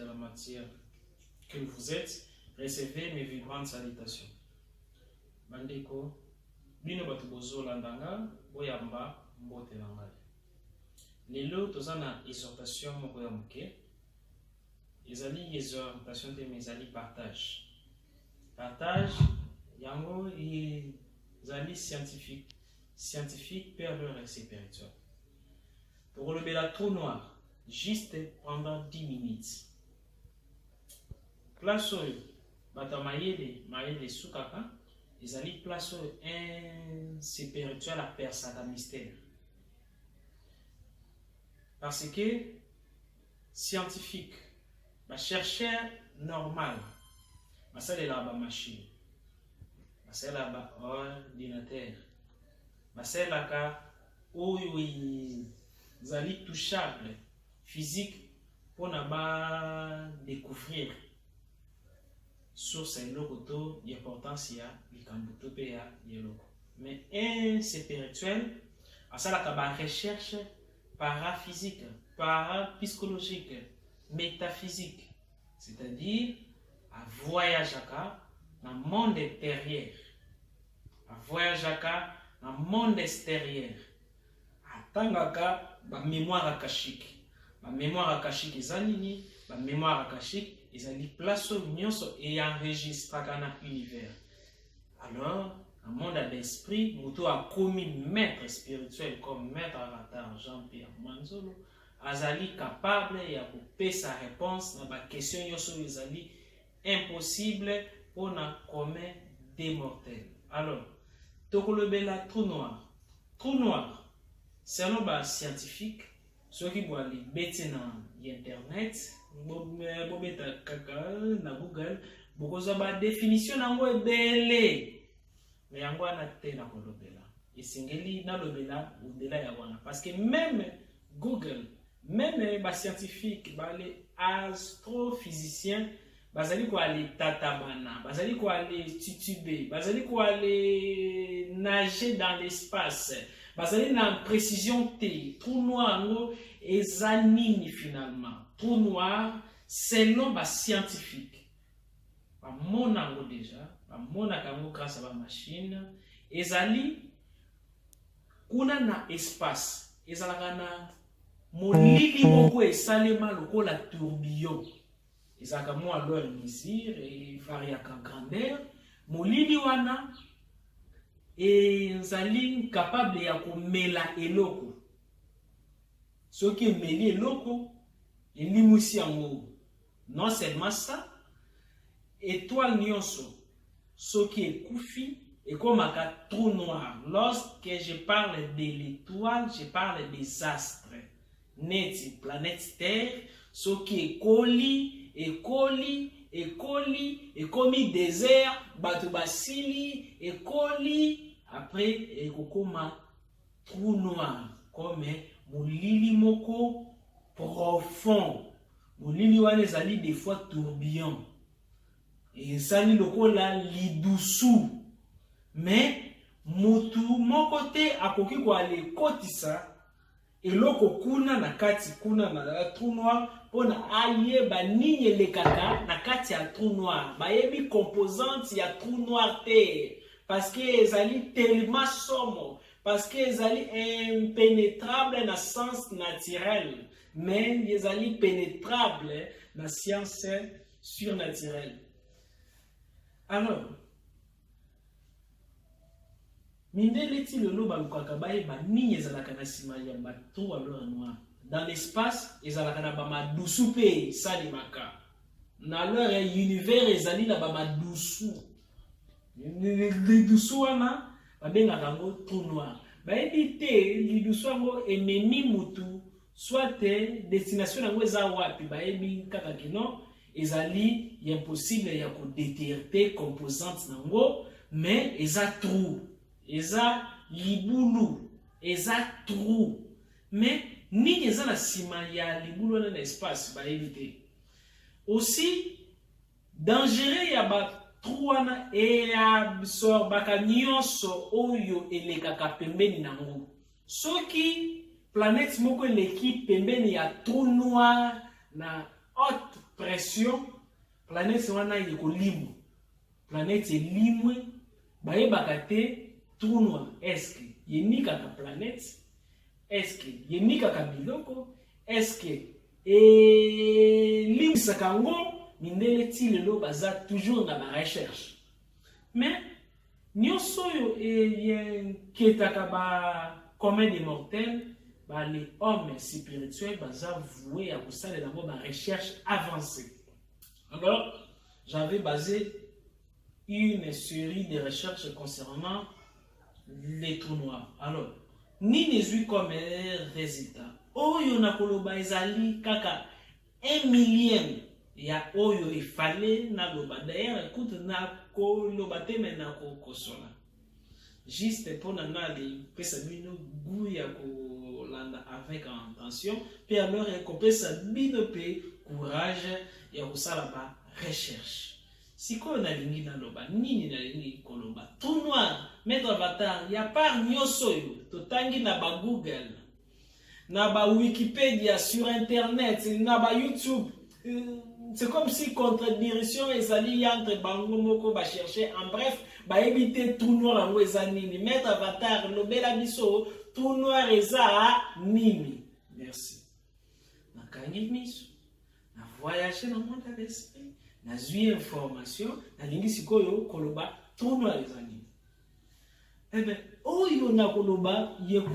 de la matière que vous êtes, recevez mes vibrantes salutations. Bandeko, bino batu bozolandanga, boyamba, mbote nangai. Lelo tozana exhortation moko ya moke. Ezali exhortation te mezali partage. Partage, yango ezali scientifique, pervers et spirituel. Pour relever la trou noir, juste pendant 10 minutes. Place oyo, bata mayele sukaka, ezali place oyo un spirituel à persaka mystère. Parce que scientifique, chercheur normal, ça c'est la machine, c'est la ordinateur, c'est la cas où ils allaient touchable physique pour découvrir source et l'auto d'importance ya likambuto pe ya yeloko. Mais un spirituel, ça la recherche paraphysique, parapsychologique, métaphysique, c'est-à-dire à voyager dans le monde intérieur, à voyager dans le monde extérieur, à tangaka ba mémoire akashique. Ma mémoire akashique ezalini, ma mémoire akashique ezali place nyonso et enregistre dans l'univers. Alors, dans le monde de l'esprit, Mouto a commis maître spirituel comme maître avatar Jean-Pierre Manzolo, azali capable de couper sa réponse dans la question yoso ezali impossible pour na commun des mortels. Alors, tokolobela trou noir. Trou noir, selon les scientifiques, ceux qui vont aller bêter dans internet, bobeta kaka na Google, beaucoup de définition nango ebele. Mais yango na te na kolobela. Esengeli na lobela odela ya wana parce que même Google, même les scientifiques, les astrophysiciens, bazali ko aller tatabana, bazali ko aller tituber, bazali ko aller nager dans l'espace, bazali na précision T, trou noir ngo ezanini finalement. Trou noir selon les scientifiques. Ba monango déjà, ba monakango grâce à la machine, ezali kuna na espace, ezalaka na molili moko esalema lokola tourbillon. Ezaka mo alors mesure et variaka grandeur. Molili wana ezali capable ya komela eloko. Soki emeli eloko, elimusi yango. Non seulement ça, étoile nyonso, soki ekufi, et comme un trou noir. Lorsque je parle de l'étoile, je parle des astres. Net, planète Terre, ce qui est colis, comme désert, batubasili, et colis, après, et comme trou noir, comme moulili moko profond. Moulili wane zali des fois tourbillon. Et ça ni lokola lidusu. Mais mutu moko te akoki ko ale kotisa eloko kuna na kati kuna na trou noir pona ayeba nini elekaka na kati ya trou noir bayebi composante ya trou noir te parce que ezali tellement somo parce que ezali impénétrable na sens naturel mais ezali pénétrable na science surnaturelle. Alors mindele ti lelo balukaka bayeba nini ezalaka na sima ya bato alors noir. Dans l'espace ezalaka na bamadusu pe salimaka. Na leur univers ezali na bamadusu. Lidusu wana babengaka yango trou noir. Bayebi te lidusu yango ememi mutu soit destination yango eza wapi bayebi kaka kino ezali impossible ya kodétecter composante nango mais eza trou. Eza libulu, eza trou. Mais ni eza la sima ya libulu na espace ba éviter. Aussi dangereux ya ba trou na e absorbaka nyonso oyo elekaka pembeni nango. Soki planète moko eleki pembeni ya trou noir na haute pression, planète wana yeko limo. Planète limwe, baye bakate trou noir. Est-ce que yenika ka planète? Est-ce que yenika ka biloko? Est-ce que limsa kango mindele ti lelo baza toujours na ba recherche. Mais nyonso yo ketaka ba commun des mortels, bah, les hommes spirituels baza voués à kosalela ngo ba recherche avancée. Alors, j'avais basé une série de recherches concernant les trous noirs. Alors, ni les comme résultat. Oyo na koloba ezali kaka 1 millième ya oyo il fallait na loba. D'ailleurs, écoute na koloba te mais na kosola. Juste pour na les pesa bino goût ya kolanda avec intention, puis alors ko pesa bino pe courage ya kosala ba recherche. Si on a lingi na loba, nini na lingi koloba. Tout noir, mettre avatar, y a pas nyoso yo, totangi na ba Google, na ba Wikipédia sur internet, na ba YouTube. C'est comme si contre-direction ezali entre bango moko ba chercher, en bref, ba éviter tout noir en nini, mettre avatar, lobela biso, tout noir eza nini. Merci. Na kangi miso, na voyager dans le monde de l'esprit. Na zui information, na lingi sikoyo koloba tono les amis. Eh bien, oyo na koloba yeko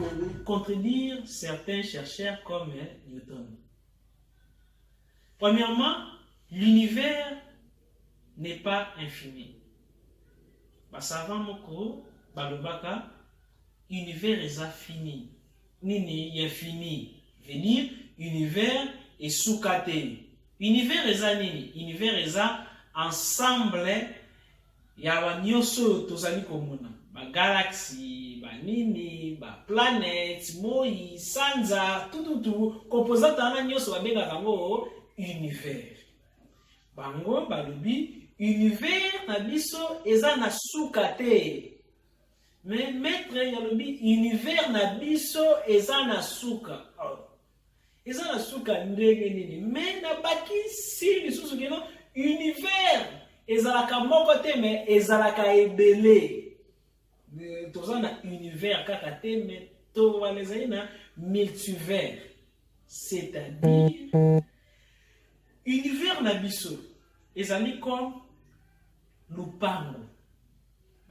contredire certains chercheurs comme Newton. Premièrement, l'univers n'est pas infini. Ba savant moko balobaka univers est fini. Nini infini veut dire univers est sous-caté. Univers eza nini? Univers eza ensemble ya banyoso tozali komona. Ba galaxie, ba nini, ba planète, moi, sanza, tout composante ana nyoso babenga kango univers. Bango balobi univers na biso eza na suka te. Mais maître yalobi univers na biso eza na suka. Eza na suka ndenge nini, mais na baki si lisusu kino univers ezalaka moko te mais ezalaka ebele. Toza na univers kaka te mais to walezali na multivers, c'est-à-dire univers na biso ezali comme lupango.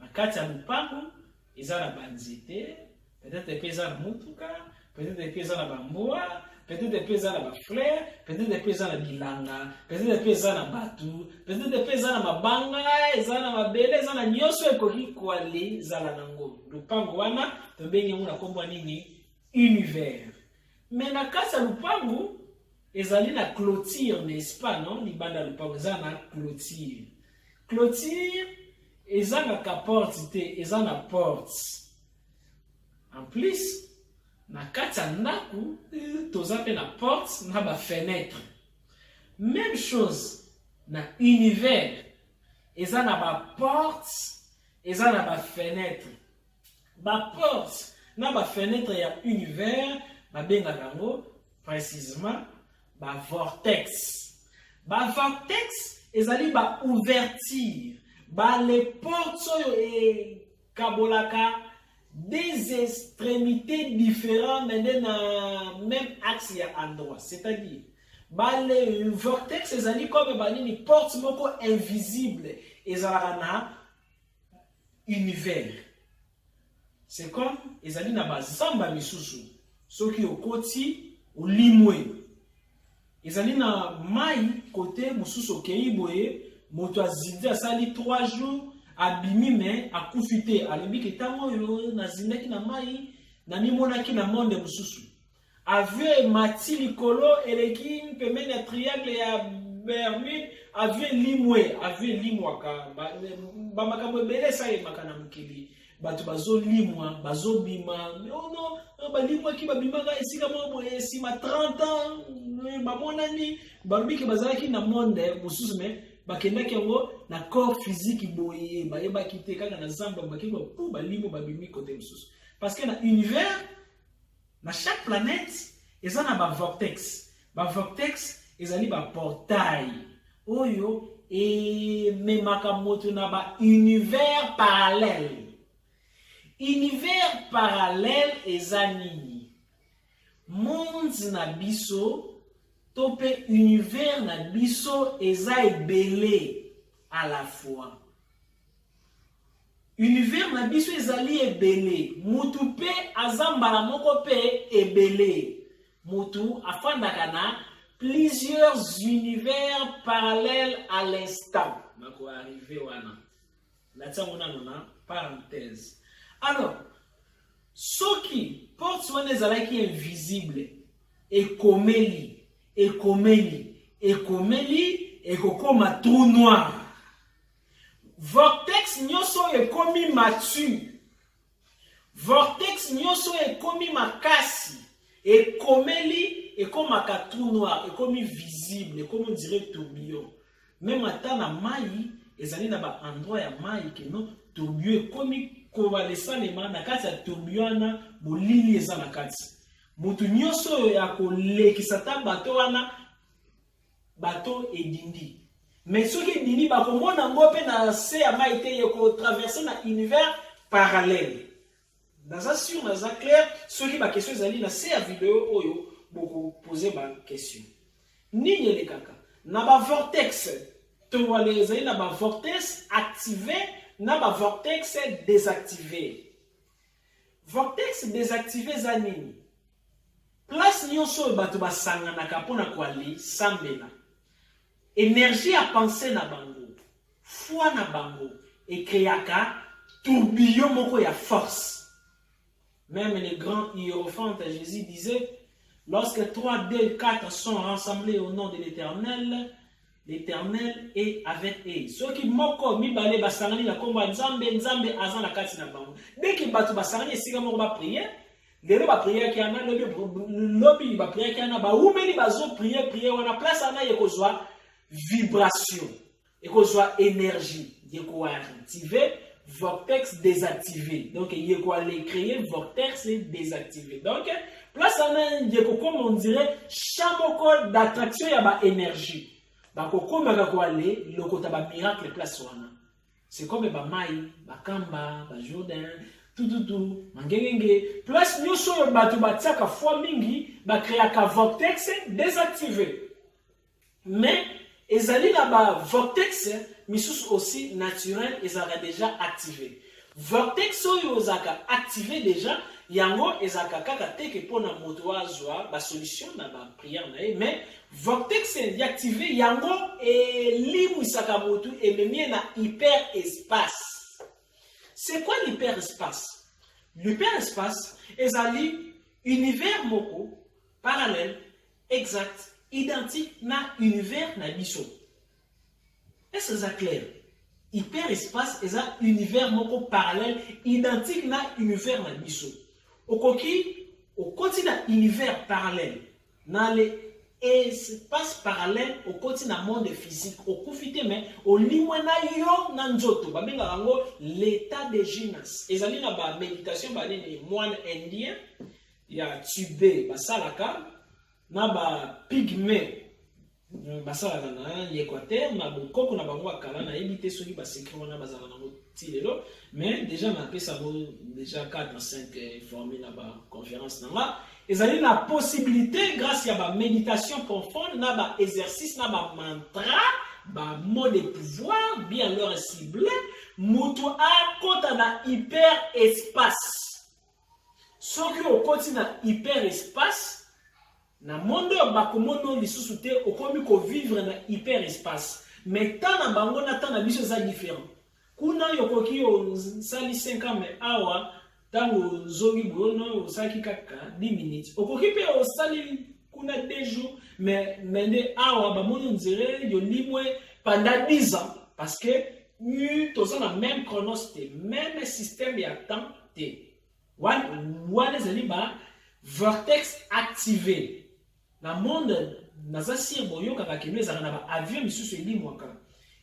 Na kati ya lupango eza na banzete, peut-être pe eza na mutuka, peut-être pe eza na bamboa, peut-être pesa na ba fleur, peut-être pesa na bilanga, peut-être pesa na batu, peut-être pesa na mabanga, eza na mabele, eza na nyoso ekoki kwali zala nango. Lupango wana tobengi muna kombo nini univers. Mais na kasa lupango ezali na clôture, n'est-ce pas non? Libanda lupango eza na clôture. Clôture eza na ka porte te, eza na porte. En plus na kati ya ndaku toza pe na porte na ba fenêtre. Même chose na univers eza na ba porte eza na ba fenêtre. Ba porte na ba fenêtre ya univers babenga yango précisément ba vortex. Ba vortex ezali ba ouverture, ba les portes oyo e kabolaka des extrémités différentes mais dans même axe ya endroit. C'est-à-dire, les vortex ezali comme une porte moko invisible ezalaka na univers. C'est comme ezali na bazamba misusu soki okoti olimwe. Ezali na mai côté mususu okei boye moto azindi asali 3 jours abimi me akufite alobi ketango yo nazindaki na mai na mimonaki na monde mususu avion mati likolo eleki pembeni ya triangle ya Bermude avion limwaka bamakambo ebele esalemaka na mokili bato bazolimwa bazobima ono balimwaki babimaka esika moko boye nsima 30 ans bamonani balobi ke bazalaki na monde mususu me bakendaki yango na corps physique boye bayebaki te kaka na zamba bakiki po balimo babimi kote mususu parce que na univers na chaque planète eza na ba vortex ezali ba portail oyo ememaka moto na ba univers parallèle. Univers parallèle eza nini? Monde na biso to pe univers na biso eza ebele à la fois. Univers na biso ezali ebele, mutu pe azambala moko pe ebele. Mutu afandaka na plusieurs univers parallèles à l'instant. Mako arrivé wana. La tsamona nona parenthèse. Alors, soki porte wana ezalaki invisible, ekomeli, ekokoma trou noir. Vortex nyoso ekomi matu. Vortex nyoso ekomi makasi. Ekomeli ekomaka trou noir, ekomi visible, ekomi on dirait tourbillon. Même ata na mai ezali na ba endroit ya mai ke no tourbillon ekomi kovalesana na kati ya tourbillon na bolili eza na kati. Mutu nyoso ya kolekisa ta bato wana bato edindi. Mais ceux qui disent ba komona ngo pe na se ya mai te yeko traverser na univers parallèle. Dans ça sûr, dans ça clair, ceux qui ba question ezali na se ya vidéo oyo beaucoup poser ba question. Ni les kaka. Na ba vortex to wale ezali na ba vortex activé, na ba vortex désactivé. Vortex désactivé za nini? Place nyonso bato basanganaka pona kwali sambela. Énergie à penser na bango, foi na bango, et créaka tourbillon moko ya force. Même les grands hiérophantes, Jésus disait, lorsque 3, 2, 4 sont rassemblés au nom de l'Éternel, l'Éternel est avec eux. Ceux qui moko mibale basangani na komba nzambe azan na kati na bango. Dès que batu basangani esika moko ba prier, lelo ba prier ki ana lobi ba prier ki ana ba umeli bazo prier wana place ana yekozwa vibration, et qu'on soit énergie, il faut activer, vortex désactivé. Donc il faut aller créer vortex désactivé. Donc place en il faut comme on dirait champ d'attraction ya ba énergie. Ba ko ma ko aller le kota ba miracle place wana. C'est comme ba mai, ba kamba, ba Jordan, tout mangengenge. Place nyoso yo batu batiaka fois mingi ba créer ka vortex désactivé. Mais ezali na ba vortex misusu aussi naturel ezaka déjà activé. Vortex oyo ezaka activé déjà yango ezaka kaka teke pona moto azwa ba solution na ba prière na ye, mais vortex activé yango elimwisaka moto ememie na hyperespace. C'est quoi l'hyperespace? L'hyperespace ezali univers moko parallèle exact identique na univers na biso. Est-ce que c'est clair? Hyperespace est un univers moko parallèle identique na univers na biso. Okoki au continent univers parallèle na les espace parallèle au continent monde physique au kufite mais au limwana yo na nzoto ba benga rango l'état de Jinas. Ezali na ba méditation ba ni moine indien ya Tibet basalaka na ba pygmée basalaka na l'Équateur na bokoko na bango akala na yebite soki ba secret wana bazala na tilelo mais déjà na pesa bo déjà 4 5 formés na ba conférence na nga ezali na possibilité grâce à ba méditation profonde na ba exercice na ba mantra ba mot de pouvoir bien leur ciblé mutu a kota na hyper espace soki o koti na hyper espace na monde bakomono lisusu te okomi ko vivre na hyperespace mais tant na bango na tant na biso za différent kuna yokoki o sali 5 ans mais awa tango zogi bono o saki kaka 10 minutes okoki pe o sali kuna 2 jours mais mende awa ba mono nzere yo limwe pendant 10 ans parce que nous tous na même chronos te même système ya temps te wana zali ba vortex activé. Na monde naza sir boyo kaka kino ezaka na ba avion misusu elimwaka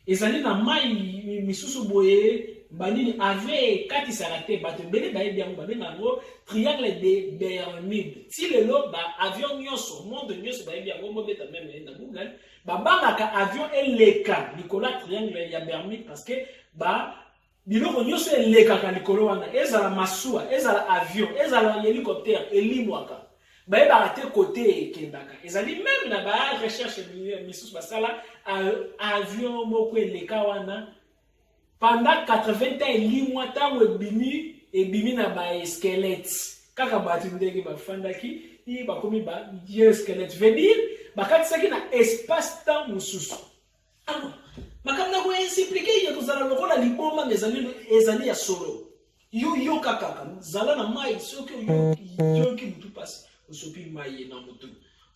ezali na mai misusu boye banini avait kati sarate bato bele bayebi yango babenga yango triangle de Bermude ti lelo ba avion nyonso monde nyonso bayebi yango mobeta meme na Google babangaka avion eleka likolo ya triangle ya Bermude parce que ba biloko nyonso elekaka likolo wana ezala masuwa ezala avion ezala hélicoptère elimwaka bayebaka te kote ekendaka ezali même na ba recherche misusu basala avion moko eleka wana pendant 80 ans elimwa ntango ebimi na ba squelette kaka bato ndenge bafandaki bakomi ba squelette veut dire bakatisaki na espace temps mosusu. Alors makambo na koexplike ya kozala lokola liboma ezali ya solo yo kaka zala na mai soki yoki mutu pasi osopi mai na mutu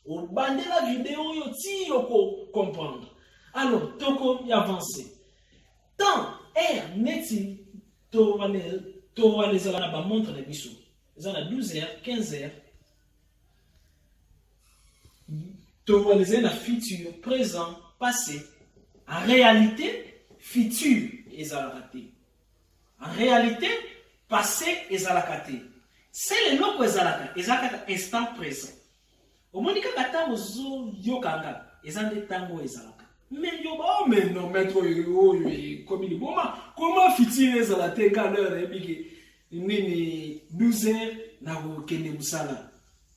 obandela video yo ti yoko comprendre. Alors toko avancer tant neti to wane ezala na bamontre na biso eza na 12h 15h to wane ezali na futur présent passé. En réalité futur ezalaka te, en réalité passé ezalaka te, c'est le loko ezalaka instant présent. Omoni kaka ntango ozoyokanga eza nde ntango ezalaka. Mais yo oh mais non maître oyo komi liboma comment futur ezala te ka l'heure ebiki nini 12h na kokende mosala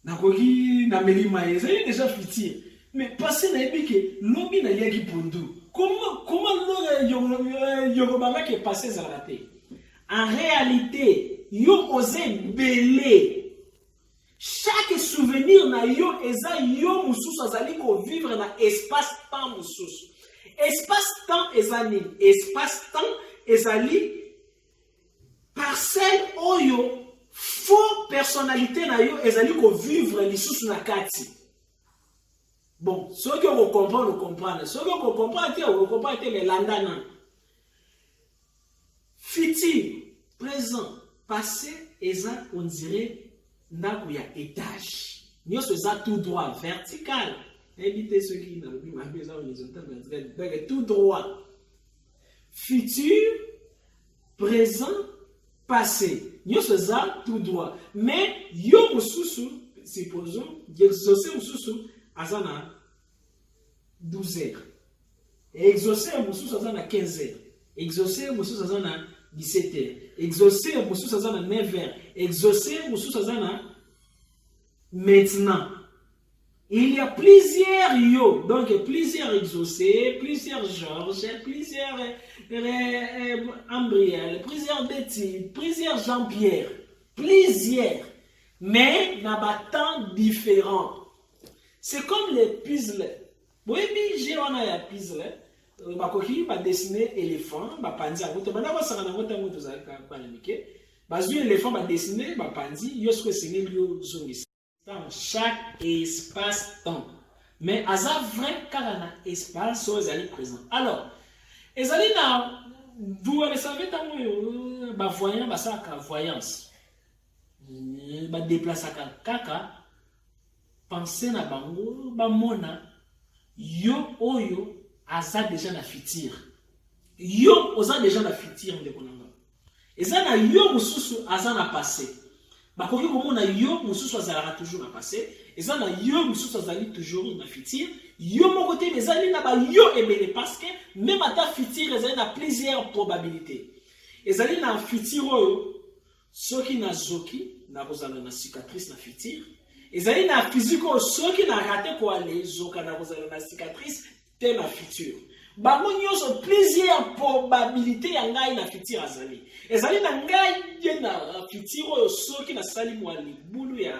nakoki na melima ezali déjà futur mais passé na ebiki lobi na liaki pondu. Comment l'autre qui est passé à la tête? En réalité, yo osé belé. Chaque souvenir na yo eza yo mususu azali ko vivre na espace temps mususu. Espace temps ezali espace temps ezali parcelle oyo faux personnalité na yo ezali ko vivre lisusu na kati. Bon, ceux qui vont comprendre, comprendre. Ceux qui vont comprendre, mais l'andana. Futur, présent, passé, eza, on dirait, n'a qu'il y a étage. Nous sommes tout droit, vertical. Évitez ceux qui n'ont plus ma maison horizontal, vertical. Tout droit. Futur, présent, passé. Nous sommes tout droit. Mais, yo mususu, supposons, exaucé mususu, azana 12h. Exaucé mususu azana 15h. Exaucé mususu azana 17h. Exaucé mususu azana 9h. Exaucé mususu azana maintenant. Il y a plusieurs yo, donc plusieurs exaucés, plusieurs Georges, plusieurs Ambriel, plusieurs Betty, plusieurs Jean-Pierre, plusieurs, mais dans des temps différents. C'est comme les puzzles. Oui, j'ai un puzzle. Bakoki ba dessiner éléphant, ba panzi akoto. Bana ba sanga na ngota ngoto za kwa limike. Bazui éléphant ba dessiner ba panzi, yo sko singé yo zongisi. Dans chaque espace-temps. Mais aza vrai car na espace so ezali présent. Alors, ezali na vous le savez tango yo ba voyant ba saka voyance. Ba déplacer kaka penser na bango ba mona yo oyo aza déjà na futur. Yo oza déjà na futur de konanga. Eza na yo mususu aza na passé. Bakoki komona yo mususu azalaka toujours na passé. Eza na yo mususu azali toujours na futur. Yo moko te ezali na ba yo ebele parce que même ata futur ezali na plusieurs probabilités. Ezali na futur oyo soki na zoki na kozala na cicatrice na futur. Ezali na physique soki na raté ko aller zoka na kozala na cicatrice te na futur. Bango nyonso plusieurs probabilités ya ngai na futur azali. Ezali na ngai na futur oyo soki na sali mwa libulu ya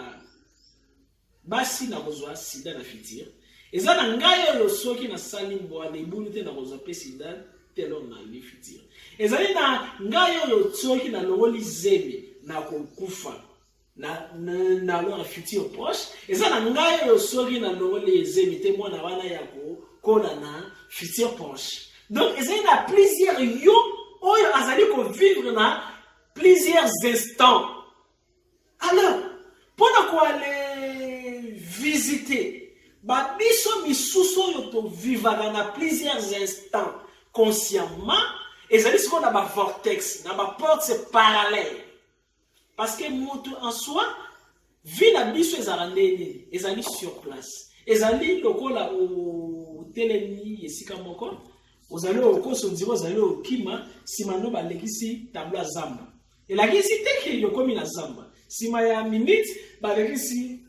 basi na kozwa sida na futur. Ezali na ngai oyo soki na sali mwa libulu te na kozwa pe sida te lo na le futur. Ezali na ngai oyo soki na longoli zebe na kokufa na leur futur proche. Ezali na ngai oyo soki na longoli zebe te mwana wana ya kola na futur proche. Donc, il y a plusieurs yo, oyo azali ko vivre na plusieurs instants. Alors, pendant qu'on aller visiter, ba biso misuso yo to vivre na plusieurs instants. consciemment, ezali ce qu'on a ba vortex, na ba porte c'est parallèle. Parce que mutu en soi, vie na biso ezalande ezali sur place. Ezali lokola o telemi esika moko, ozali okoso ndiro ozali okima simano ba lekisi tableau zamba. Et la gisi teke yokomi na zamba. Sima ya minute ba lekisi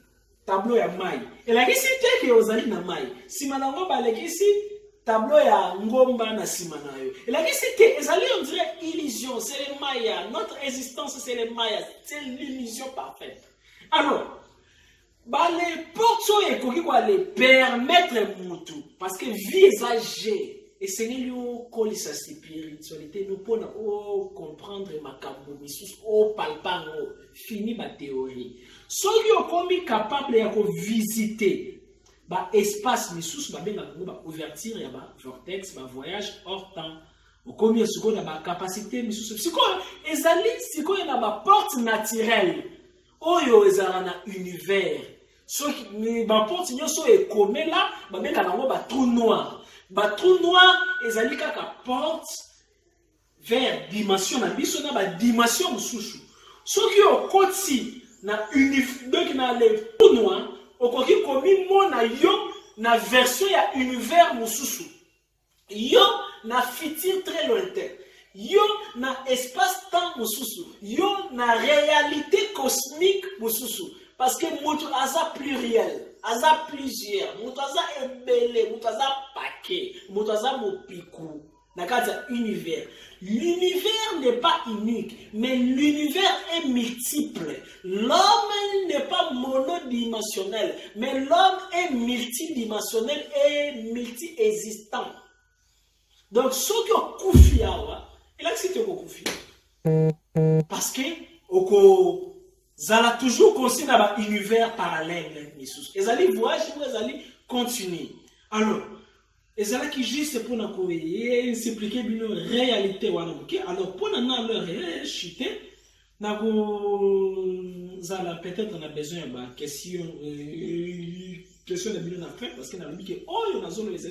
tableau ya mai. Et la gisi teke ozali na mai. Sima nango ba lekisi tableau ya ngomba na sima na yo. Et la gisi te ezali on dirait illusion, c'est les Mayas. Notre existence c'est les Mayas, c'est l'illusion parfaite. Alors, bah les portes ekoki kwa les permettre mutu parce que vie exagée. Et c'est nous qui sa spiritualité, nous pouvons comprendre makambo misus, palpant, fini ma théorie. Ceux qui sont capables de visiter l'espace misus, ouverture, vortex, voyage hors temps. Combien de la capacité misus, si vous avez une porte naturelle, oyo ezana univers. Ceux qui porte nyoso e comme là, trou noir. Trou noir, ezali kaka porte vers dimension na biso na ba dimension mususu. Soki okoti na univers na le trou noir, okoki komi mona yo na version ya univers mususu. Yo na futur très lointain. Yo na espace-temps mususu. Yo na réalité cosmique mususu. Parce que mutu aza pluriel. Aza plusieurs, mutaza ebele, mutaza paquet, mutaza mopiku, nakata univers. L'univers n'est pas unique, mais l'univers est multiple. L'homme n'est pas monodimensionnel, mais l'homme est multidimensionnel et multi-existant. Donc, ce qui est koufi awa, il a cité koufi. Parce que, zala toujours conçu dans un univers parallèle. Et allez voyager, vous allez continuer. Alors, et allez qui juste pour nous expliquer une réalité. Alors, pour nous leur chuter, nous allons peut-être on a besoin de question de billet après parce que nous avons dit que oh, il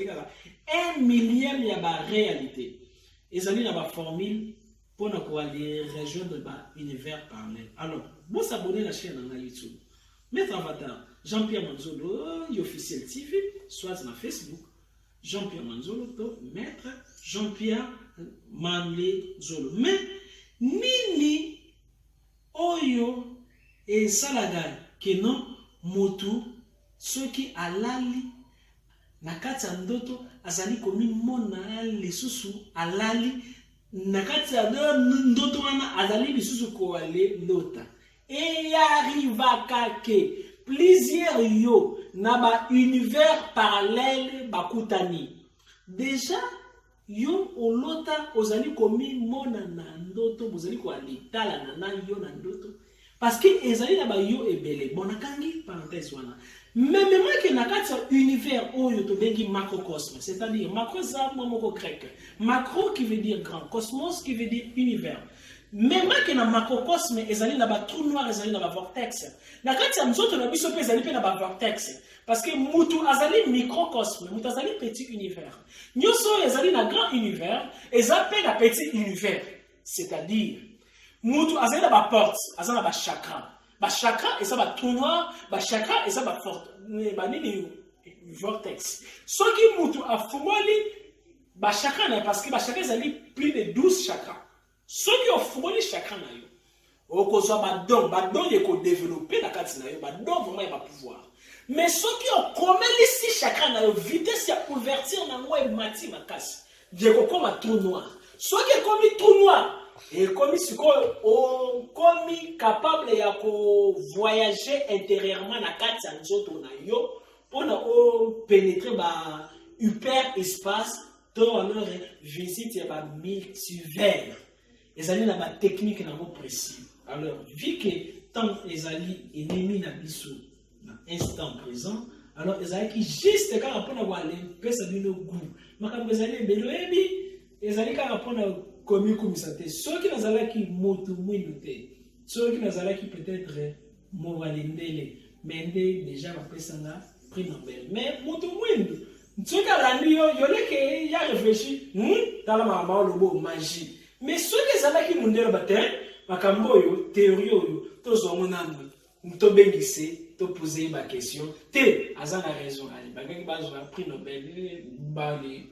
y a 1 millième de réalité. Et allez dans la formule pour nous aller rejoindre l'univers parallèle. Alors, vous s'abonnez à la chaîne YouTube. Mettre avatar Jean-Pierre Manzolo, officiel TV, soit sur Facebook. Jean-Pierre Manzolo, maître Jean-Pierre Manzolo. Mais, nini oyo et salaga que non motu ceux qui alali nakata ndoto azali komi mona lisusu alali nakati ya ndoto wana azali lisusu ko ale lota et arriva kake plusieurs yo na ba univers parallèle bakutani déjà yo olota ozali komi mona na ndoto bozali ko alitala na yo na ndoto parce que ezali na ba yo ebele bonakangi parenthèse wana même moi que nakati univers oyo to bengi macrocosme, c'est-à-dire macro za moko grec, macro qui veut dire grand, cosmos qui veut dire univers. Même moi que na macrocosme ezali na ba trou noir ezali na ba vortex. Nakati ya mzoto na biso pe ezali pe na ba vortex parce que mutu azali microcosme, mutu azali petit univers. Nyoso ezali na grand univers, ezali na petit univers, c'est-à-dire mutu azali na ba porte, azali na ba chakra. Ba chakra et ça va trou noir, ba chakra et ça va vortex. Ce qui mutu a fumoli, ba chakra na parce que ba chakra zali plus de 12 chakras. Ce qui a fumoli chakra na yo. Okozwa ba don yeko développer na kati na yo, ba don vraiment ba pouvoir. Mais ce qui a komeli si chakra na yo, vitesse ya ouverture na ngo e mati makasi. Dieko koma trou noir. Ce qui est comme trou noir. Et comme si on capable de voyager intérieurement dans quatre nzoto na yo pour pénétrer ba hyper espace to alors visite ba multivers. Ezali na ba technique na mo précis. Alors vu que tant ezali ennemi na biso na instant présent, alors ezali qui juste quand on va aller pesa bino goût. Makambo ezali beloyebi ezali quand on comme commissaire, ceux qui n'ont pas qui motu mouinoute, ceux qui n'ont pas qui peut-être movalindele, mais déjà ma personne prix Nobel. Mais motu mouinou, ceux qui ont la nuit, il y a réfléchi, tala makambo lobo magie. Mais ceux qui ezalaki mundelo bate makambo yo théorie yo tozongo nanu to bengise to poser ba question te azana raison ali bagaki bazwa prix Nobel bali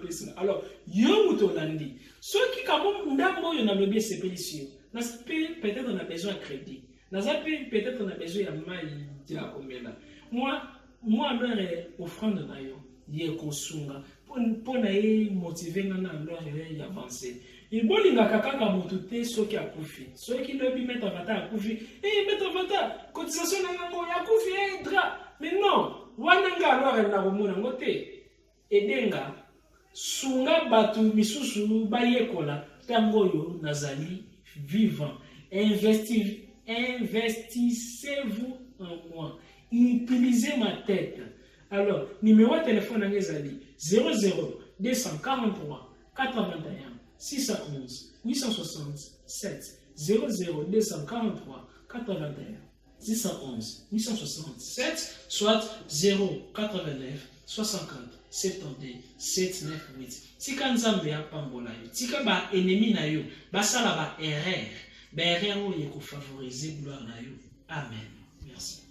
pesa. Alors yo muto landi ceux qui comme ndambo yo na lobi sepelisi na peut-être on a besoin de crédit na peut-être on a besoin ya mai ya komela moi leur offrande na yo ye konsunga pour na motiver na leur y avancer. Il bolinga kaka mutu te soki akufi soki lobi mettre avata akufi mettre avata cotisation na ngo ya akufi dra mais non wananga alors na komona ngote edenga sunga batu misusu bayekola tango yo nazali vivant. Investissez-vous en moi, utilisez ma tête. Alors numéro de téléphone angezali 00 243 81 611 867 00 243 81 611 867 soit 089 60 70 798. Tika nzambe apambola yo tika ba ennemi na yo basala ba erreur ba erreur oyo ko favoriser gloire na yo. Amen. Merci.